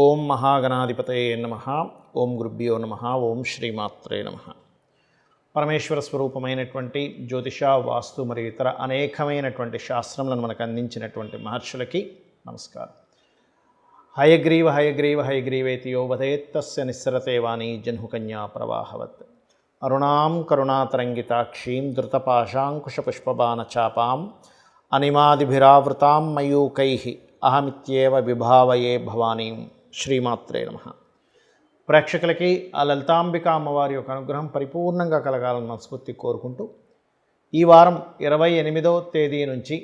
ఓం మహాగణాధిపతయే నమః. ఓం గురుభ్యో నమః. ఓం శ్రీమాత్రే నమః. పరమేశ్వర స్వరూపమైనటువంటి జ్యోతిష, వాస్తు మరియు ఇతర అనేకమైనటువంటి శాస్త్రములను మనకు అందించినటువంటి మహర్షులకి నమస్కారం. హయగ్రీవ హయగ్రీవ హయగ్రీవేతి యో వదేత్తస్య నిస్సరతే వాణి జహ్నుకన్యా ప్రవాహవత్. అరుణాం కరుణాతరంగితాక్షీం ధృతపాశాంకుశపుష్పబాణచాపాం అనిమాదిభిరావృతాం మయూకైః అహమిత్యేవ విభావయే భవానీం. శ్రీమాత్రే నమః. ప్రేక్షకులకి ఆ లలితాంబిక అమ్మవారి యొక్క అనుగ్రహం పరిపూర్ణంగా కలగాలని మనస్ఫూర్తి కోరుకుంటూ, ఈ వారం 28వ తేదీ నుంచి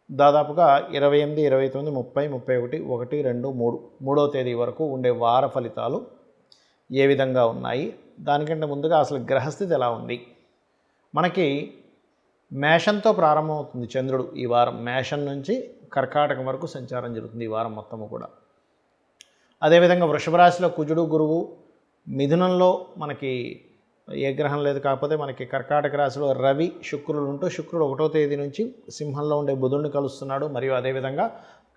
దాదాపుగా 28, 29, 30, 31, 1, 2, 3 మూడవ తేదీ వరకు ఉండే వార ఫలితాలు ఏ విధంగా ఉన్నాయి, దానికంటే ముందుగా అసలు గ్రహస్థితి ఎలా ఉంది. మనకి మేషంతో ప్రారంభమవుతుంది చంద్రుడు. ఈ వారం మేషం నుంచి కర్కాటకం వరకు సంచారం జరుగుతుంది ఈ వారం మొత్తము కూడా. అదేవిధంగా వృషభ రాశిలో కుజుడు, గురువు, మిథునంలో మనకి ఏ గ్రహం లేదు, కాకపోతే మనకి కర్కాటక రాశిలో రవి, శుక్రులు ఉంటూ, శుక్రుడు 1వ తేదీ నుంచి సింహంలో ఉండే బుధుడిని కలుస్తున్నాడు. మరియు అదేవిధంగా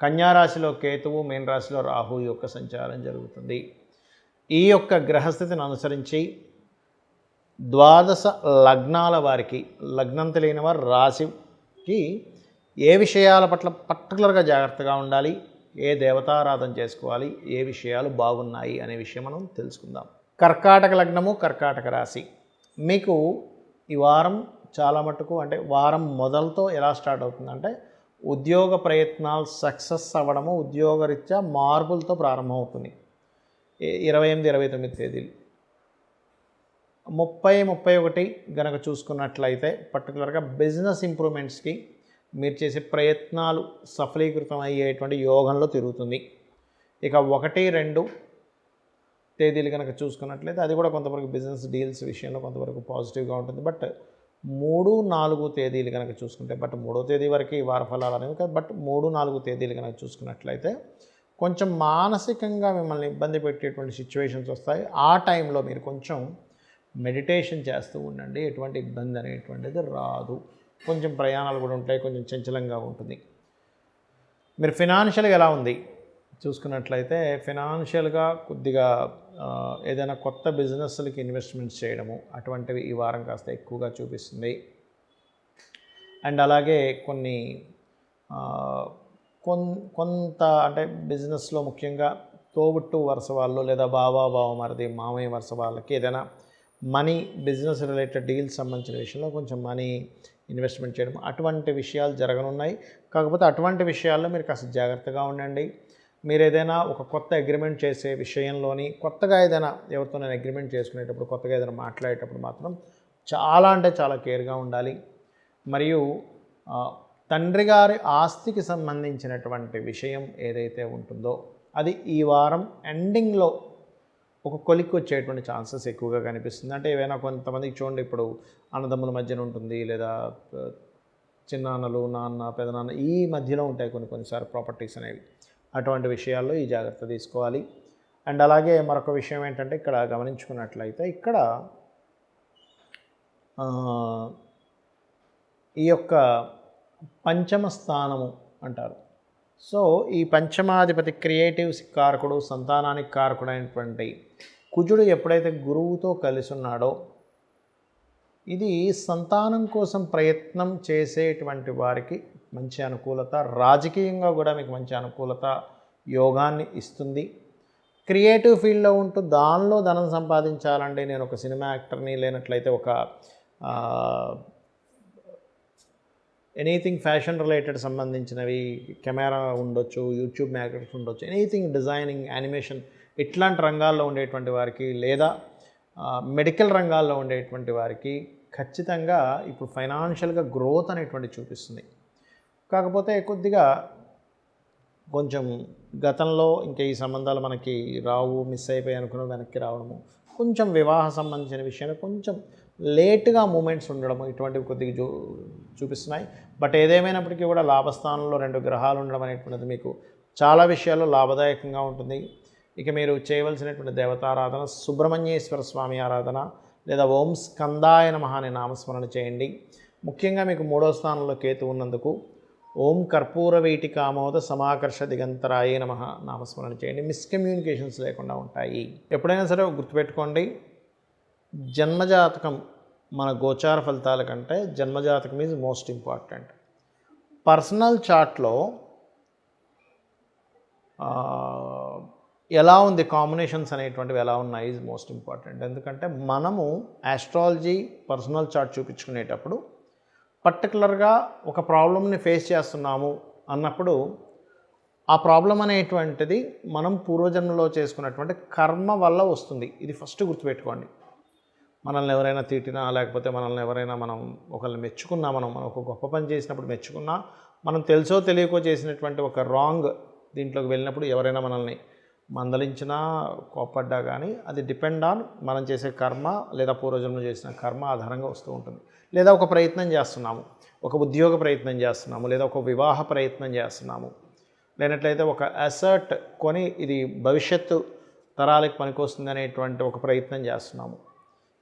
కన్యా రాశిలో కేతువు, మీన రాశిలో రాహు యొక్క సంచారం జరుగుతుంది. ఈ యొక్క గ్రహస్థితిని అనుసరించి 12 లగ్నాల వారికి, లగ్నం తెలియని వారు రాశికి ఏ విషయాల పట్ల పర్టికులర్గా జాగ్రత్తగా ఉండాలి, ఏ దేవతారాధన చేసుకోవాలి, ఏ విషయాలు బాగున్నాయి అనే విషయం మనం తెలుసుకుందాం. కర్కాటక లగ్నము, కర్కాటక రాశి. మీకు ఈ వారం చాలా మటుకు, అంటే వారం మొదలతో ఎలా స్టార్ట్ అవుతుందంటే ఉద్యోగ ప్రయత్నాలు సక్సెస్ అవ్వడము, ఉద్యోగరీత్యా మార్పులతో ప్రారంభమవుతుంది. 28, 29 తేదీలు. 30, 31 గనక చూసుకున్నట్లయితే పర్టికులర్గా బిజినెస్ ఇంప్రూవ్మెంట్స్కి మీరు చేసే ప్రయత్నాలు సఫలీకృతం అయ్యేటువంటి యోగంలో తిరుగుతుంది. ఇక 1, 2 తేదీలు కనుక చూసుకున్నట్లయితే అది కూడా కొంతవరకు బిజినెస్ డీల్స్ విషయంలో కొంతవరకు పాజిటివ్గా ఉంటుంది. బట్ 3, 4 తేదీలు కనుక చూసుకుంటే, బట్ 3వ తేదీ వరకు ఈ వార ఫలాలు అనేవి కాదు, బట్ 3, 4 తేదీలు కనుక చూసుకున్నట్లయితే కొంచెం మానసికంగా మిమ్మల్ని ఇబ్బంది పెట్టేటువంటి సిచ్యువేషన్స్ వస్తాయి. ఆ టైంలో మీరు కొంచెం మెడిటేషన్ చేస్తూ ఉండండి, ఎటువంటి ఇబ్బంది అనేటువంటిది రాదు. కొంచెం ప్రయాణాలు కూడా ఉంటాయి, కొంచెం చంచలంగా ఉంటుంది. మీరు ఫినాన్షియల్గా ఎలా ఉంది చూసుకున్నట్లయితే, ఫినాన్షియల్గా కొద్దిగా ఏదైనా కొత్త బిజినెస్లకి ఇన్వెస్ట్మెంట్స్ చేయడము అటువంటివి ఈ వారం కాస్త ఎక్కువగా చూపిస్తుంది. అండ్ అలాగే కొన్ని కొంత అంటే బిజినెస్లో ముఖ్యంగా తోబుట్టు వరుస వాళ్ళు, లేదా బావమరిది, మామయ్య వరుస వాళ్ళకి ఏదైనా మనీ, బిజినెస్ రిలేటెడ్ డీల్స్ సంబంధించిన విషయంలో కొంచెం మనీ ఇన్వెస్ట్మెంట్ చేయడం అటువంటి విషయాలు జరగనున్నాయి. కాకపోతే అటువంటి విషయాల్లో మీరు కాస్త జాగ్రత్తగా ఉండండి. మీరు ఏదైనా ఒక కొత్త అగ్రిమెంట్ చేసే విషయంలోని, కొత్తగా ఏదైనా ఎవరితో నేను అగ్రిమెంట్ చేసుకునేటప్పుడు, కొత్తగా ఏదైనా మాట్లాడేటప్పుడు మాత్రం చాలా అంటే చాలా కేర్గా ఉండాలి. మరియు తండ్రి గారి ఆస్తికి సంబంధించినటువంటి విషయం ఏదైతే ఉంటుందో అది ఈ వారం ఎండింగ్లో ఒక కొలిక్కి వచ్చేటువంటి ఛాన్సెస్ ఎక్కువగా కనిపిస్తుంది. అంటే ఏవైనా కొంతమందికి చూడండి, ఇప్పుడు అన్నదమ్ముల మధ్యన ఉంటుంది, లేదా చిన్నాన్నలు, నాన్న, పెదనాన్న ఈ మధ్యలో ఉంటాయి కొన్నిసార్లు ప్రాపర్టీస్ అనేవి. అటువంటి విషయాల్లో ఈ జాగ్రత్త తీసుకోవాలి. అండ్ అలాగే మరొక విషయం ఏంటంటే, ఇక్కడ గమనించుకున్నట్లయితే ఇక్కడ ఈ యొక్క పంచమ స్థానము అంటారు. సో ఈ పంచమాధిపతి క్రియేటివ్స్ కారకుడు, సంతానానికి కారకుడు అయినటువంటి కుజుడు ఎప్పుడైతే గురువుతో కలిసి ఉన్నాడో, ఇది సంతానం కోసం ప్రయత్నం చేసేటువంటి వారికి మంచి అనుకూలత, రాజకీయంగా కూడా మీకు మంచి అనుకూలత, యోగాన్ని ఇస్తుంది. క్రియేటివ్ ఫీల్డ్లో ఉంటూ దానిలో ధనం సంపాదించాలంటే, నేను ఒక సినిమా యాక్టర్ని, లేనట్లయితే ఒక ఎనీథింగ్ ఫ్యాషన్ రిలేటెడ్ సంబంధించినవి, కెమెరా ఉండొచ్చు, యూట్యూబ్ మేకర్స్ ఉండొచ్చు, ఎనీథింగ్ డిజైనింగ్, యానిమేషన్ ఇట్లాంటి రంగాల్లో ఉండేటువంటి వారికి, లేదా మెడికల్ రంగాల్లో ఉండేటువంటి వారికి ఖచ్చితంగా ఇప్పుడు ఫైనాన్షియల్గా గ్రోత్ అనేటువంటి చూపిస్తుంది. కాకపోతే కొద్దిగా కొంచెం గతంలో ఇంకా ఈ సంబంధాలు మనకి రావు, మిస్ అయిపోయి అనుకున్న వెనక్కి రావడము, కొంచెం వివాహ సంబంధించిన విషయంలో కొంచెం లేట్గా మూమెంట్స్ ఉండడము ఇటువంటివి కొద్దిగా చూపిస్తున్నాయి. బట్ ఏదేమైనప్పటికీ కూడా లాభస్థానంలో 2 గ్రహాలు ఉండడం అనేటువంటిది మీకు చాలా విషయాల్లో లాభదాయకంగా ఉంటుంది. ఇక మీరు చేయవలసినటువంటి దేవతారాధన సుబ్రహ్మణ్యేశ్వర స్వామి ఆరాధన, లేదా ఓం స్కందాయ నమః అనే నామస్మరణ చేయండి. ముఖ్యంగా మీకు 3వ స్థానంలో కేతు ఉన్నందుకు ఓం కర్పూర వీటికామోద సమాకర్ష దిగంతరాయే నమః నామస్మరణ చేయండి. మిస్కమ్యూనికేషన్స్ లేకుండా ఉంటాయి. ఎప్పుడైనా సరే గుర్తుపెట్టుకోండి, జన్మజాతకం మన గోచార ఫలితాల కంటే జన్మజాతకం ఈజ్ మోస్ట్ ఇంపార్టెంట్. పర్సనల్ చార్ట్లో ఎలా ఉంది కాంబినేషన్స్ అనేటువంటివి ఎలా ఉన్నాయి ఈజ్ మోస్ట్ ఇంపార్టెంట్. ఎందుకంటే మనము ఆస్ట్రాలజీ పర్సనల్ చార్ట్ చూపించుకునేటప్పుడు పర్టికులర్గా ఒక ప్రాబ్లమ్ని ఫేస్ చేస్తున్నాము అన్నప్పుడు ఆ ప్రాబ్లం అనేటువంటిది మనం పూర్వజన్మలో చేసుకున్నటువంటి కర్మ వల్ల వస్తుంది. ఇది ఫస్ట్ గుర్తుపెట్టుకోండి. మనల్ని ఎవరైనా తిట్టినా, లేకపోతే మనల్ని ఎవరైనా మనం ఒకరిని మెచ్చుకున్నా, మనం ఒక గొప్ప పని చేసినప్పుడు మెచ్చుకున్నా, మనం తెలుసో తెలియకో చేసినటువంటి ఒక రాంగ్ దీంట్లోకి వెళ్ళినప్పుడు ఎవరైనా మనల్ని మందలించినా, కోప్పడ్డా కానీ అది డిపెండ్ ఆన్ మనం చేసే కర్మ లేదా పూర్వజన్మ చేసిన కర్మ ఆధారంగా వస్తూ ఉంటుంది. లేదా ఒక ప్రయత్నం చేస్తున్నాము, ఒక ఉద్యోగ ప్రయత్నం చేస్తున్నాము, లేదా ఒక వివాహ ప్రయత్నం చేస్తున్నాము, లేనట్లయితే ఒక అసెట్ కొని ఇది భవిష్యత్తు తరాలకు పనికొస్తుంది అనేటువంటి ఒక ప్రయత్నం చేస్తున్నాము.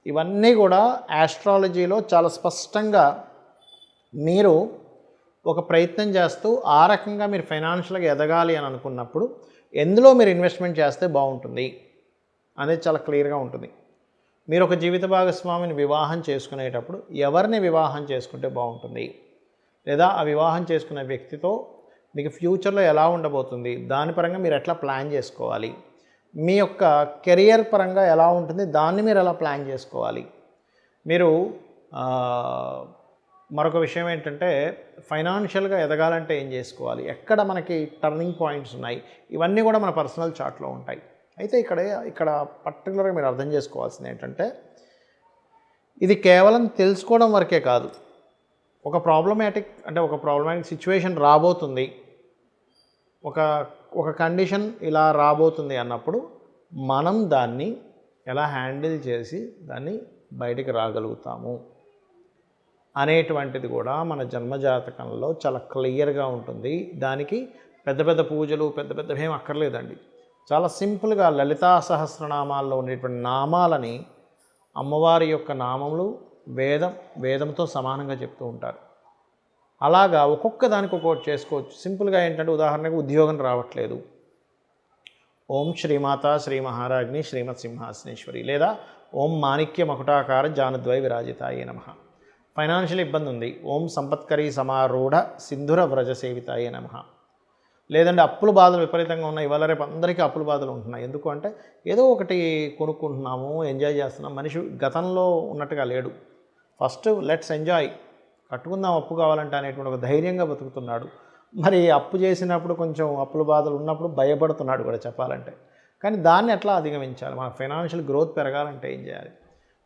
ఇవన్నీ కూడా ఆస్ట్రాలజీలో చాలా స్పష్టంగా మీరు ఒక ప్రయత్నం చేస్తూ ఆ రకంగా మీరు ఫైనాన్షియల్గా ఎదగాలి అని అనుకున్నప్పుడు ఎందులో మీరు ఇన్వెస్ట్మెంట్ చేస్తే బాగుంటుంది అనేది చాలా క్లియర్గా ఉంటుంది. మీరు ఒక జీవిత భాగస్వామిని వివాహం చేసుకునేటప్పుడు ఎవరిని వివాహం చేసుకుంటే బాగుంటుంది, లేదా ఆ వివాహం చేసుకునే వ్యక్తితో మీకు ఫ్యూచర్లో ఎలా ఉండబోతుంది, దాని పరంగా మీరు ఎట్లా ప్లాన్ చేసుకోవాలి, మీ యొక్క కెరియర్ పరంగా ఎలా ఉంటుంది దాన్ని మీరు ఎలా ప్లాన్ చేసుకోవాలి. మీరు మరొక విషయం ఏంటంటే ఫైనాన్షియల్గా ఎదగాలంటే ఏం చేసుకోవాలి, ఎక్కడ మనకి టర్నింగ్ పాయింట్స్ ఉన్నాయి, ఇవన్నీ కూడా మన పర్సనల్ చార్ట్లో ఉంటాయి. అయితే ఇక్కడ పర్టికులర్గా మీరు అర్థం చేసుకోవాల్సింది ఏంటంటే ఇది కేవలం తెలుసుకోవడం వరకే కాదు. ఒక ప్రాబ్లమాటిక్ సిచ్యువేషన్ రాబోతుంది, ఒక కండిషన్ ఇలా రాబోతుంది అన్నప్పుడు మనం దాన్ని ఎలా హ్యాండిల్ చేసి దాన్ని బయటికి రాగలుగుతాము అనేటువంటిది కూడా మన జన్మజాతకంలో చాలా క్లియర్గా ఉంటుంది. దానికి పెద్ద పెద్ద పూజలు పెద్దవేం అక్కర్లేదండి. చాలా సింపుల్గా లలితా సహస్రనామాల్లో ఉండేటువంటి నామాలని అమ్మవారి యొక్క నామములు వేదంతో సమానంగా చెప్తూ ఉంటారు. అలాగా ఒక్కొక్క దానికి ఒక్కొక్కటి చేసుకోవచ్చు. సింపుల్గా ఏంటంటే ఉదాహరణకు ఉద్యోగం రావట్లేదు, ఓం శ్రీమాత శ్రీ మహారాజ్ని శ్రీమత్ సింహాసనేశ్వరి, లేదా ఓం మాణిక్య మకుటాకార జానుద్వై విరాజితాయే నమః. ఫైనాన్షియల్ ఇబ్బంది ఉంది, ఓం సంపత్కరీ సమారూఢ సింధుర వ్రజ సేవితాయే నమః. లేదంటే అప్పుల బాధలు విపరీతంగా ఉన్నాయి, ఇవాళ రేపు అందరికీ అప్పుల బాధలు ఉంటున్నాయి. ఎందుకు అంటే ఏదో ఒకటి కొనుక్కుంటున్నాము, ఎంజాయ్ చేస్తున్నాం. మనిషి గతంలో ఉన్నట్టుగా లేడు. ఫస్ట్ లెట్స్ ఎంజాయ్, కట్టుకుందాం అప్పు కావాలంటే అనేటువంటి ఒక ధైర్యంగా బతుకుతున్నాడు. మరి అప్పు చేసినప్పుడు కొంచెం అప్పుల బాధలు ఉన్నప్పుడు భయపడుతున్నాడు కూడా చెప్పాలంటే. కానీ దాన్ని ఎట్లా అధిగమించాలి, మన ఫైనాన్షియల్ గ్రోత్ పెరగాలంటే ఏం చేయాలి?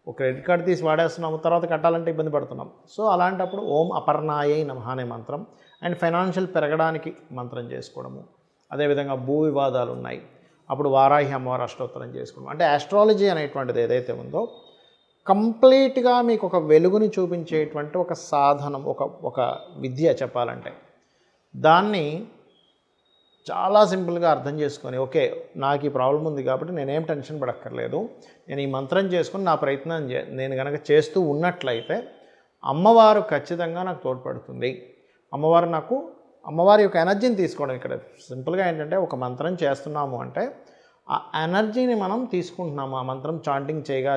ఒక క్రెడిట్ కార్డు తీసి వాడేస్తున్నాము, తర్వాత కట్టాలంటే ఇబ్బంది పడుతున్నాం. సో అలాంటప్పుడు ఓం అపర్ణాయై నమః అనే మంత్రం అండ్ ఫైనాన్షియల్ పెరగడానికి మంత్రం చేసుకోవడము. అదేవిధంగా భూ వివాదాలు ఉన్నాయి, అప్పుడు వారాహి అమ్మవారి అష్టోత్తరం చేసుకోవడం. అంటే ఆస్ట్రాలజీ అనేటువంటిది ఏదైతే ఉందో కంప్లీట్గా మీకు ఒక వెలుగుని చూపించేటువంటి ఒక సాధనం, ఒక విద్య చెప్పాలంటే. దాన్ని చాలా సింపుల్గా అర్థం చేసుకొని, ఓకే నాకు ఈ ప్రాబ్లం ఉంది కాబట్టి నేనేం టెన్షన్ పడక్కర్లేదు, నేను ఈ మంత్రం చేసుకుని నా ప్రయత్నం నేను కనుక చేస్తూ ఉన్నట్లయితే అమ్మవారు ఖచ్చితంగా నాకు తోడ్పడుతుంది. అమ్మవారి యొక్క ఎనర్జీని తీసుకోవడం. ఇక్కడ సింపుల్గా ఏంటంటే ఒక మంత్రం చేస్తున్నాము అంటే ఆ ఎనర్జీని మనం తీసుకుంటున్నాము. ఆ మంత్రం చాంటింగ్ చేయగా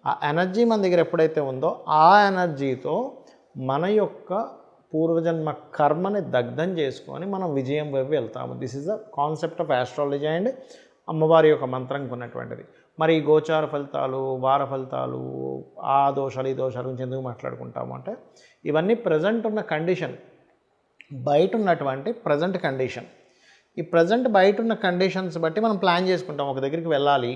ఆ ఎనర్జీ మన దగ్గర ఎప్పుడైతే ఉందో ఆ ఎనర్జీతో మన యొక్క పూర్వజన్మ కర్మని దగ్ధం చేసుకొని మనం విజయం వైపు వెళ్తాము. This is the concept of astrology and అమ్మవారి యొక్క మంత్రంకి ఉన్నటువంటిది. మరి ఈ గోచార ఫలితాలు, వార ఫలితాలు, ఆ దోషాలు ఈ దోషాల గురించి ఎందుకు మాట్లాడుకుంటాము అంటే ఇవన్నీ ప్రజెంట్ ఉన్న కండిషన్, బయట ఉన్నటువంటి ప్రజెంట్ కండిషన్. ఈ ప్రజెంట్ బయట ఉన్న కండిషన్స్ బట్టి మనం ప్లాన్ చేసుకుంటాం. ఒక దగ్గరికి వెళ్ళాలి,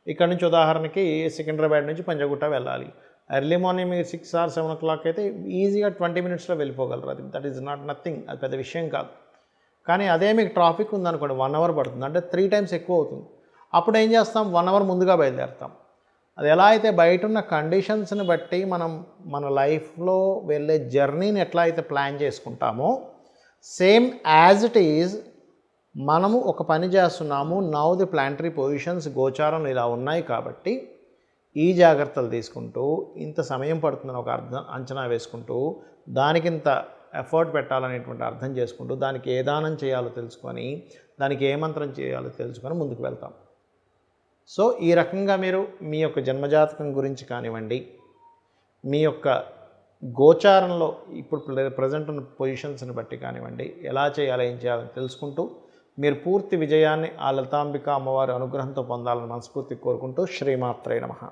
ఇక్కడ నుంచి ఉదాహరణకి సికింద్రాబాద్ నుంచి పంజాగుట్ట వెళ్ళాలి. ఎర్లీ మార్నింగ్ మీరు 6 or 7 o'clock అయితే ఈజీగా 20 minutesలో వెళ్ళిపోగలరు. అది దట్ ఈజ్ నాట్ నథింగ్, అది పెద్ద విషయం కాదు. కానీ అదే మీకు ట్రాఫిక్ ఉందనుకోండి 1 hour పడుతుంది, అంటే 3 times ఎక్కువ అవుతుంది. అప్పుడు ఏం చేస్తాం, 1 hour ముందుగా బయలుదేరుతాం. అది ఎలా అయితే బయట ఉన్న కండిషన్స్ని బట్టి మనం మన లైఫ్లో వెళ్ళే జర్నీని ఎట్లా అయితే ప్లాన్ చేసుకుంటామో సేమ్ యాజ్ ఇట్ ఈజ్ మనము ఒక పని చేస్తున్నాము. నౌ ది ప్లానటరీ పొజిషన్స్ గోచారంలో ఇలా ఉన్నాయి కాబట్టి ఈ జాగ్రత్తలు తీసుకుంటూ ఇంత సమయం పడుతుందని ఒక అంచనా వేసుకుంటూ దానికింత ఎఫర్ట్ పెట్టాలనేటువంటి అర్థం చేసుకుంటూ దానికి ఏ దానం చేయాలో తెలుసుకొని దానికి ఏ మంత్రం చేయాలో తెలుసుకొని ముందుకు వెళ్తాం. సో ఈ రకంగా మీరు మీ యొక్క జన్మజాతకం గురించి కానివ్వండి, మీ యొక్క గోచారంలో ఇప్పుడు ప్రజెంట్ ఉన్న పొజిషన్స్ని బట్టి కానివ్వండి, ఎలా చేయాలి ఏం చేయాలని తెలుసుకుంటూ మీరు పూర్తి విజయాన్ని ఆ లలితాంబిక అమ్మవారి అనుగ్రహంతో పొందాలని మనస్ఫూర్తిగా కోరుకుంటూ శ్రీమాత్రే నమః.